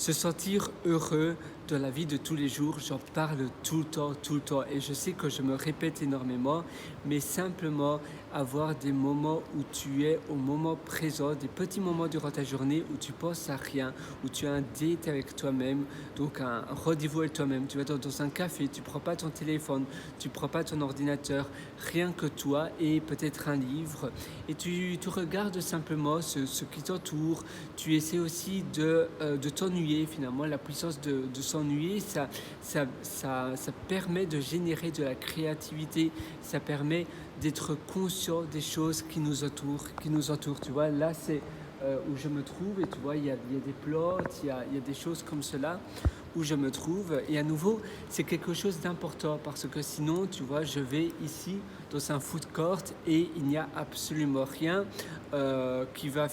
Se sentir heureux de la vie de tous les jours, j'en parle tout le temps. Et je sais que je me répète énormément, mais simplement avoir des moments où tu es au moment présent, des petits moments durant ta journée où tu penses à rien, où tu as un date avec toi-même, donc un rendez-vous avec toi-même. Tu vas dans un café, tu prends pas ton téléphone, tu prends pas ton ordinateur, rien que toi et peut-être un livre. Et tu regardes simplement ce qui t'entoure. Tu essaies aussi de t'ennuyer finalement. La puissance de s'ennuyer, ça permet de générer de la créativité, ça permet d'être conscient des choses qui nous entourent. Tu vois, là c'est où je me trouve et tu vois, il y a des plantes, il y a des choses comme cela où je me trouve. Et à nouveau, c'est quelque chose d'important parce que sinon, tu vois, je vais ici dans un food court et il n'y a absolument rien qui va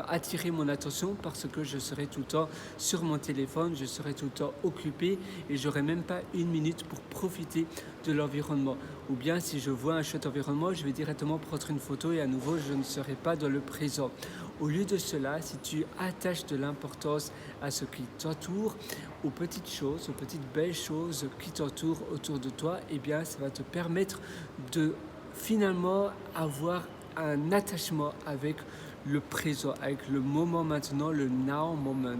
attirer mon attention parce que je serai tout le temps sur mon téléphone, je serai tout le temps occupé et j'aurai même pas une minute pour profiter de l'environnement. Ou bien si je vois un chouette environnement, je vais directement prendre une photo et à nouveau je ne serai pas dans le présent. Au lieu de cela, si tu attaches de l'importance à ce qui t'entoure, aux petites choses, aux petites belles choses qui t'entourent autour de toi, eh bien ça va te permettre de finalement avoir un attachement avec le présent, avec le moment maintenant, le now moment.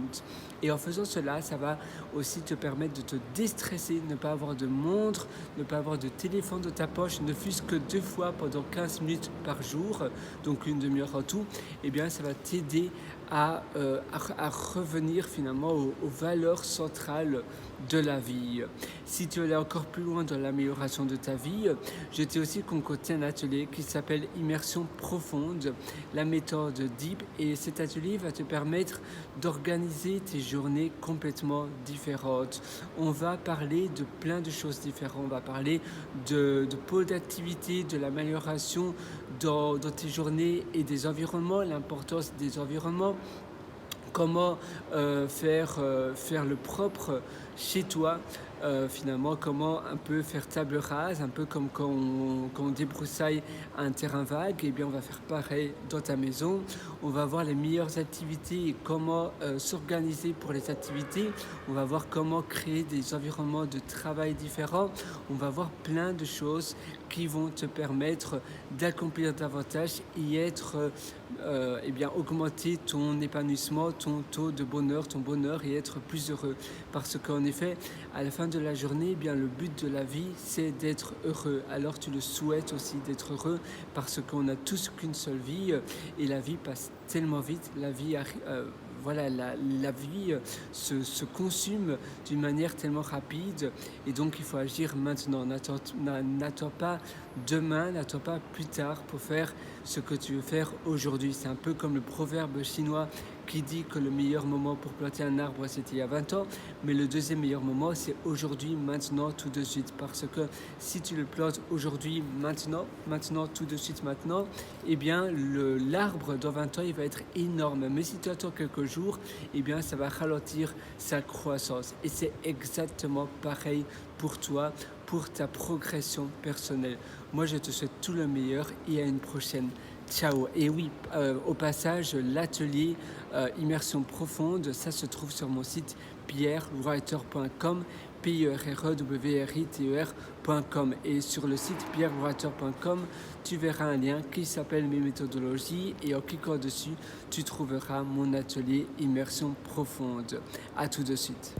Et en faisant cela, ça va aussi te permettre de te déstresser, ne pas avoir de montre, ne pas avoir de téléphone dans ta poche, ne fût-ce que 2 fois pendant 15 minutes par jour, donc une demi-heure en tout, eh bien ça va t'aider à revenir finalement aux valeurs centrales de la vie. Si tu veux aller encore plus loin dans l'amélioration de ta vie, je t'ai aussi concocté un atelier qui s'appelle Immersion profonde, la méthode Deep. Et cet atelier va te permettre d'organiser tes journées complètement différentes. On va parler de plein de choses différentes. On va parler de pôles d'activité, de l'amélioration dans tes journées et des environnements, l'importance des environnements, comment faire le propre chez toi, finalement, comment un peu faire table rase, un peu comme quand on débroussaille un terrain vague, et bien on va faire pareil dans ta maison. On va voir les meilleures activités et comment s'organiser pour les activités. On va voir comment créer des environnements de travail différents. On va voir plein de choses qui vont te permettre d'accomplir davantage et être, eh bien, augmenter ton épanouissement, ton taux de bonheur, ton bonheur et être plus heureux. Parce qu'en effet, à la fin de la journée, eh bien, le but de la vie, c'est d'être heureux. Alors tu le souhaites aussi d'être heureux parce qu'on a tous qu'une seule vie et la vie passe tellement vite, la vie voilà, la vie se consume d'une manière tellement rapide et donc il faut agir maintenant. N'attends pas demain, n'attends pas plus tard pour faire ce que tu veux faire aujourd'hui. C'est un peu comme le proverbe chinois qui dit que le meilleur moment pour planter un arbre c'était il y a 20 ans, mais le deuxième meilleur moment c'est aujourd'hui, maintenant, tout de suite. Parce que si tu le plantes aujourd'hui, maintenant, tout de suite, maintenant, eh bien l'arbre dans 20 ans il va être énorme. Mais si tu attends quelques jours, eh bien ça va ralentir sa croissance. Et c'est exactement pareil pour toi, pour ta progression personnelle. Moi je te souhaite tout le meilleur et à une prochaine. Ciao. Et oui, au passage, l'atelier Immersion profonde, ça se trouve sur mon site pierrewriter.com, pierrewriter.com. Et sur le site pierrewriter.com, tu verras un lien qui s'appelle Mes méthodologies et en cliquant dessus, tu trouveras mon atelier Immersion profonde. À tout de suite.